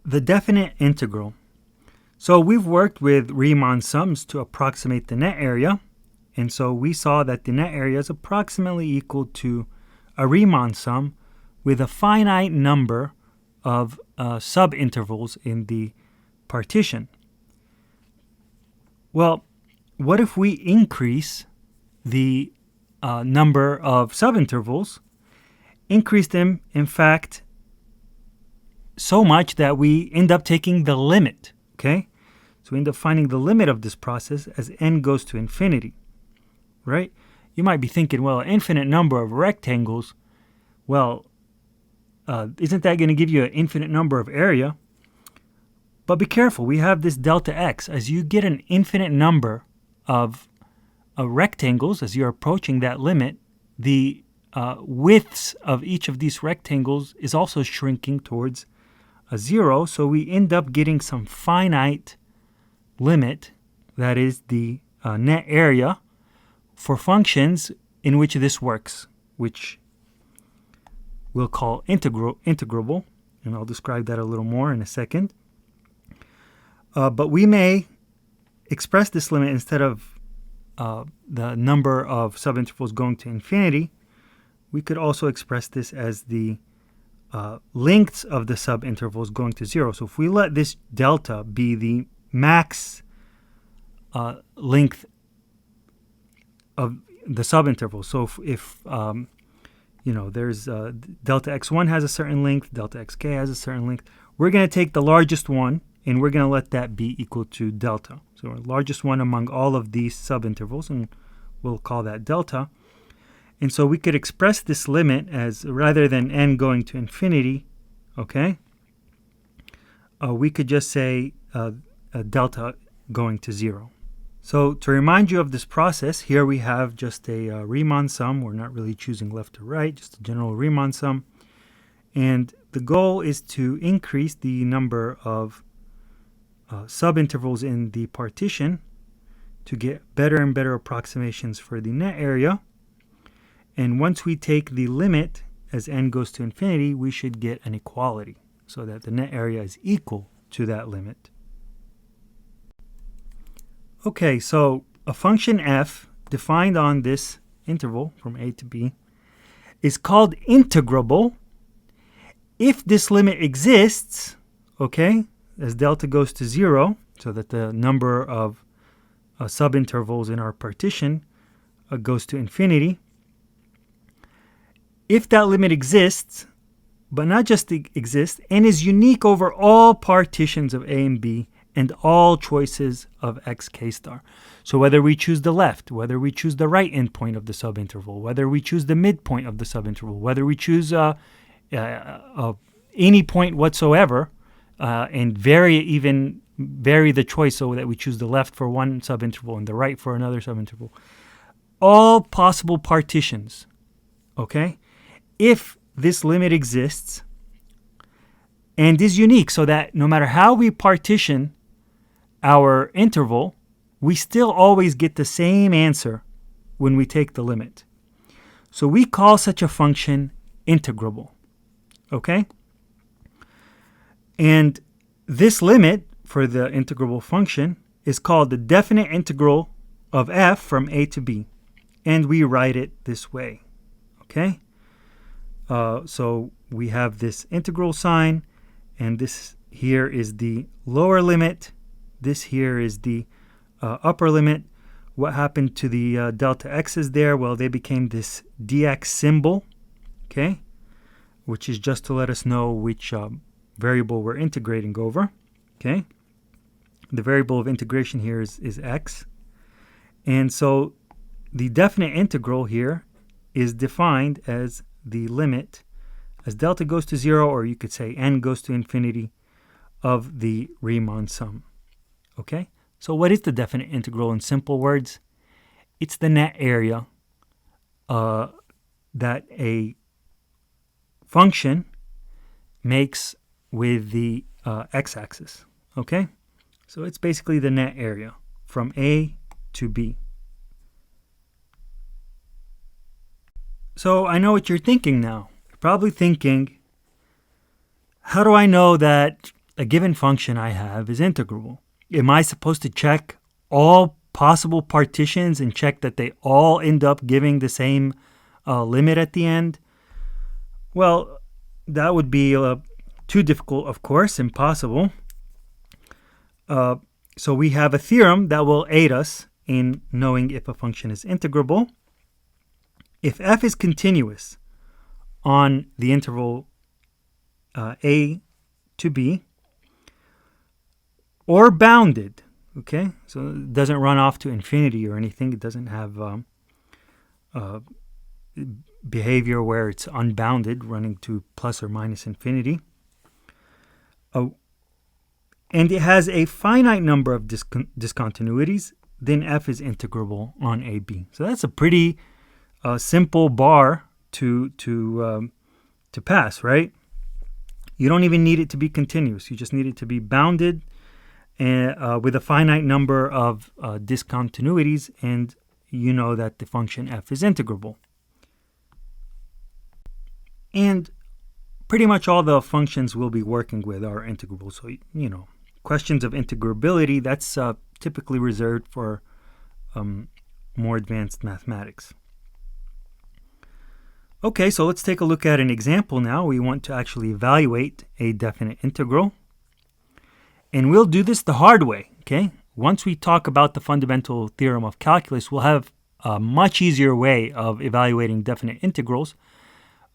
the definite integral. So we've worked with Riemann sums to approximate the net area. And so we saw that the net area is approximately equal to a Riemann sum with a finite number of subintervals in the partition. Well, what if we increase the number of subintervals, increase them, in fact, so much that we end up taking the limit, okay? So we end up finding the limit of this process as n goes to infinity, right? You might be thinking, well, an infinite number of rectangles, well, isn't that going to give you an infinite number of area? But be careful, we have this delta x. As you get an infinite number of rectangles, as you're approaching that limit, the widths of each of these rectangles is also shrinking towards a zero, so we end up getting some finite limit, that is the net area, for functions in which this works, which we'll call integrable, and I'll describe that a little more in a second. But we may express this limit instead of the number of subintervals going to infinity. We could also express this as the lengths of the subintervals going to zero. So if we let this delta be the max length of the subinterval, so if there's delta x1 has a certain length, delta xk has a certain length, we're going to take the largest one and we're going to let that be equal to delta. So the largest one among all of these subintervals, and we'll call that delta. And so we could express this limit as, rather than n going to infinity, okay, we could just say delta going to zero. So to remind you of this process, here we have just a Riemann sum. We're not really choosing left or right, just a general Riemann sum. And the goal is to increase the number of subintervals in the partition to get better and better approximations for the net area. And once we take the limit as n goes to infinity, we should get an equality so that the net area is equal to that limit. Okay, so a function f defined on this interval from a to b is called integrable if this limit exists, okay, as delta goes to zero, so that the number of subintervals in our partition goes to infinity. If that limit exists, but not just exists, and is unique over all partitions of A and B and all choices of xk star. So whether we choose the left, whether we choose the right endpoint of the subinterval, whether we choose the midpoint of the subinterval, whether we choose any point whatsoever, and vary the choice so that we choose the left for one subinterval and the right for another subinterval. All possible partitions, okay? If this limit exists and is unique, so that no matter how we partition our interval, we still always get the same answer when we take the limit. So we call such a function integrable, okay? And this limit for the integrable function is called the definite integral of f from a to b. And we write it this way, okay? So we have this integral sign, and this here is the lower limit. This here is the upper limit. What happened to the delta x's there? Well, they became this dx symbol, okay, which is just to let us know which variable we're integrating over, okay? The variable of integration here is x. And so the definite integral here is defined as the limit as delta goes to zero, or you could say n goes to infinity, of the Riemann sum. Okay? So what is the definite integral in simple words? It's the net area that a function makes with the x-axis. Okay? So it's basically the net area from A to B. So I know what you're thinking now. You're probably thinking, how do I know that a given function I have is integrable. Am I supposed to check all possible partitions and check that they all end up giving the same limit at the end? Well, that would be too difficult, of course, impossible. So we have a theorem that will aid us in knowing if a function is integrable. If f is continuous on the interval a to b, or bounded, okay? So it doesn't run off to infinity or anything. It doesn't have behavior where it's unbounded, running to plus or minus infinity. And it has a finite number of discontinuities, then f is integrable on AB. So that's a pretty simple bar to pass, right? You don't even need it to be continuous. You just need it to be bounded and with a finite number of discontinuities, and you know that the function f is integrable. And pretty much all the functions we'll be working with are integrable. So, questions of integrability, that's typically reserved for more advanced mathematics. Okay, so let's take a look at an example now. We want to actually evaluate a definite integral. And we'll do this the hard way, okay? Once we talk about the fundamental theorem of calculus, we'll have a much easier way of evaluating definite integrals.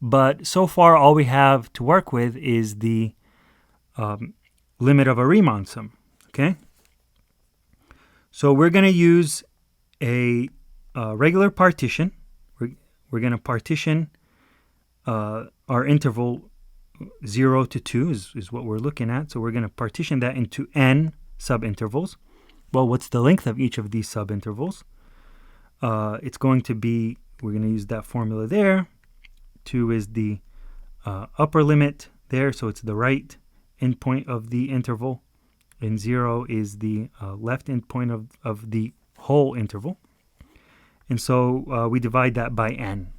But so far, all we have to work with is the limit of a Riemann sum, okay? So we're going to use a regular partition. We're going to partition our interval 0 to 2 is what we're looking at. So we're going to partition that into n subintervals. Well, what's the length of each of these subintervals? It's going to be, we're going to use that formula there. 2 is the upper limit there, so it's the right endpoint of the interval. And 0 is the left endpoint of the whole interval. And so we divide that by n.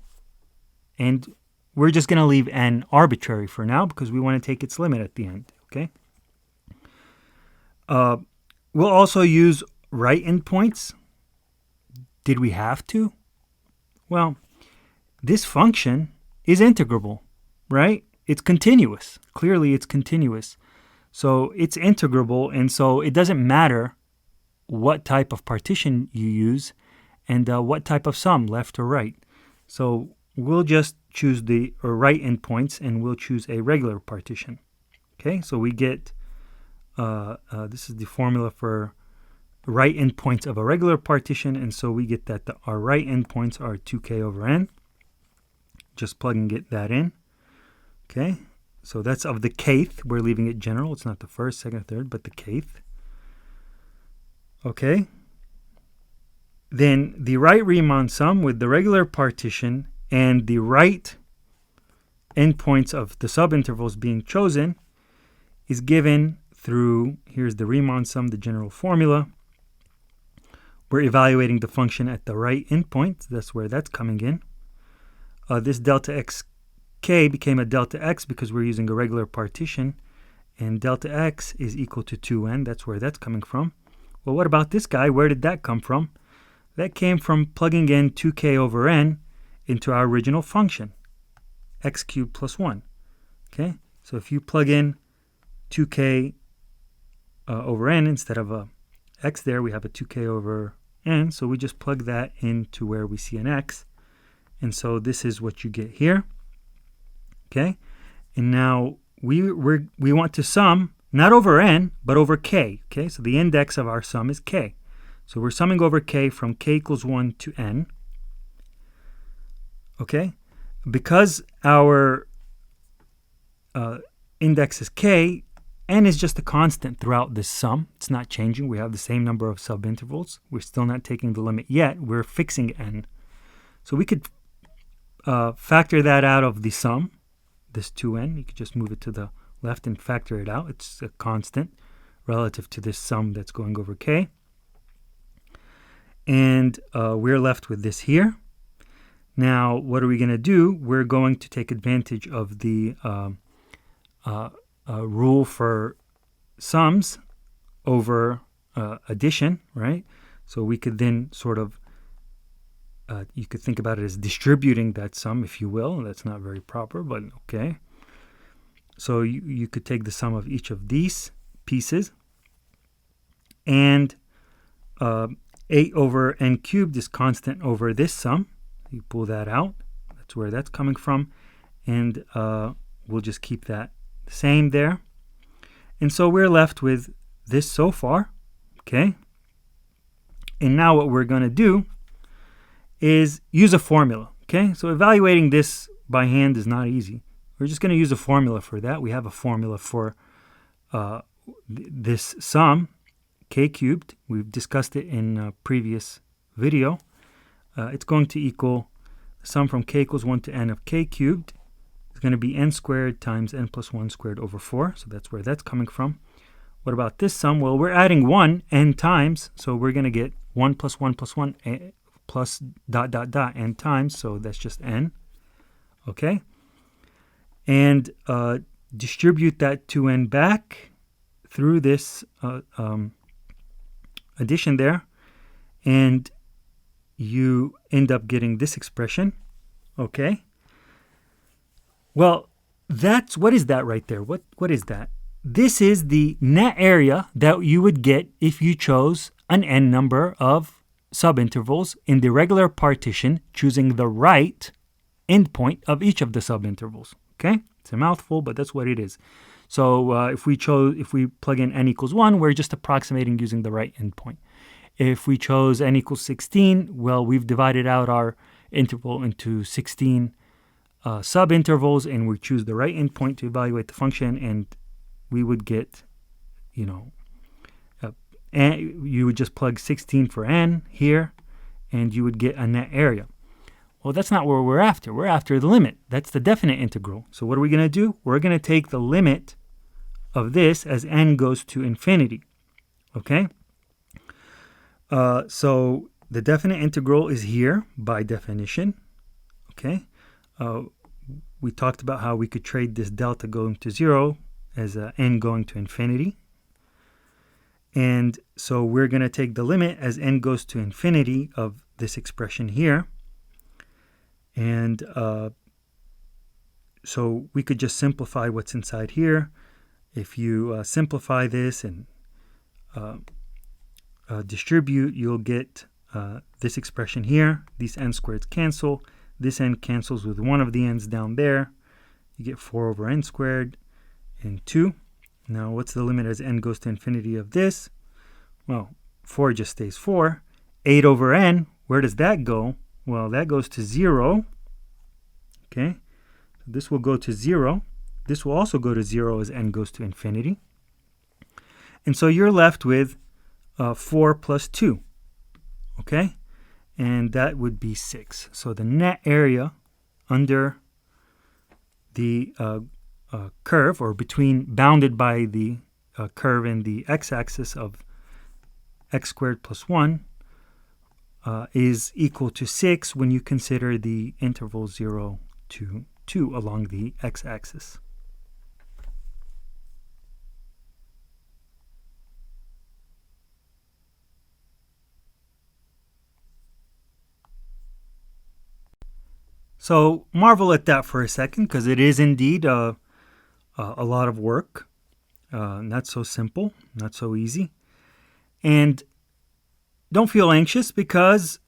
And we're just going to leave n arbitrary for now because we want to take its limit at the end, okay? We'll also use right endpoints. Did we have to? Well, this function is integrable, right? It's continuous. Clearly, it's continuous. So it's integrable, and so it doesn't matter what type of partition you use and what type of sum, left or right. So we'll just choose the right endpoints, and we'll choose a regular partition. Okay, so we get, this is the formula for right endpoints of a regular partition, and so we get that our right endpoints are 2k over n. Just plugging that in. Okay, so that's of the kth. We're leaving it general. It's not the first, second, third, but the kth. Okay. Then the right Riemann sum with the regular partition and the right endpoints of the subintervals being chosen is given through, here's the Riemann sum, the general formula. We're evaluating the function at the right endpoint. That's where that's coming in. This delta xk became a delta x because we're using a regular partition, and delta x is equal to 2n. That's where that's coming from. Well, what about this guy? Where did that come from? That came from plugging in 2k over n into our original function, x cubed plus 1. Okay, so if you plug in 2k over n instead of a x there, we have a 2k over n. So we just plug that into where we see an x. And so this is what you get here. Okay, and now we want to sum not over n, but over k. Okay, so the index of our sum is k. So we're summing over k from k equals 1 to n. Okay, because our index is k, n is just a constant throughout this sum. It's not changing. We have the same number of subintervals. We're still not taking the limit yet. We're fixing n. So we could factor that out of the sum, this 2n. You could just move it to the left and factor it out. It's a constant relative to this sum that's going over k. And we're left with this here. Now, what are we going to do? We're going to take advantage of the rule for sums over addition, right? So we could then sort of, you could think about it as distributing that sum, if you will. That's not very proper, but okay. So you could take the sum of each of these pieces, and 8 over n cubed is constant over this sum. You pull that out. That's where that's coming from. And we'll just keep that the same there. And so we're left with this so far. Okay. And now what we're going to do is use a formula. Okay. So evaluating this by hand is not easy. We're just going to use a formula for that. We have a formula for this sum, k cubed. We've discussed it in a previous video. It's going to equal the sum from k equals 1 to n of k cubed. It's going to be n squared times n plus 1 squared over 4. So that's where that's coming from. What about this sum? Well, we're adding 1 n times. So we're going to get 1 plus 1 plus 1 plus dot dot dot n times. So that's just n. Okay. And distribute that 2n back through this addition there. And you end up getting this expression. Okay. Well, what is that right there? What is that? This is the net area that you would get if you chose an n number of subintervals in the regular partition, choosing the right endpoint of each of the subintervals. Okay, it's a mouthful, but that's what it is. So if we plug in n equals 1, we're just approximating using the right endpoint. If we chose n equals 16, well, we've divided out our interval into 16 subintervals, and we choose the right endpoint to evaluate the function, and we would get, you would just plug 16 for n here, and you would get a net area. Well, that's not what we're after. We're after the limit. That's the definite integral. So what are we going to do? We're going to take the limit of this as n goes to infinity. Okay? So the definite integral is here by definition. Okay? We talked about how we could trade this delta going to 0 as n going to infinity. And so we're going to take the limit as n goes to infinity of this expression here. And so we could just simplify what's inside here. If you simplify this and distribute, you'll get this expression here. These n squareds cancel. This n cancels with one of the n's down there. You get 4 over n squared and 2. Now, what's the limit as n goes to infinity of this? Well, 4 just stays 4. 8 over n, where does that go? Well, that goes to 0. Okay, so this will go to 0. This will also go to 0 as n goes to infinity. And so you're left with 4 plus 2. Okay, and that would be 6. So the net area under the curve, or bounded by the curve in the x-axis of x squared plus 1, is equal to 6 when you consider the interval 0 to 2 along the x-axis. So marvel at that for a second, because it is indeed a lot of work. Not so simple, not so easy. And don't feel anxious, because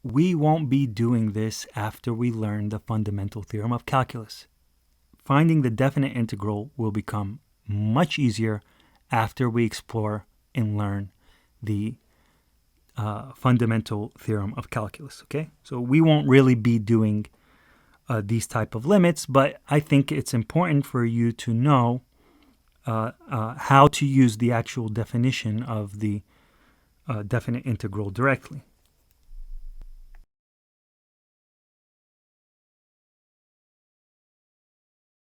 we won't be doing this after we learn the fundamental theorem of calculus. Finding the definite integral will become much easier after we explore and learn the fundamental theorem of calculus. Okay, so we won't really be doing these type of limits, but I think it's important for you to know how to use the actual definition of the definite integral directly.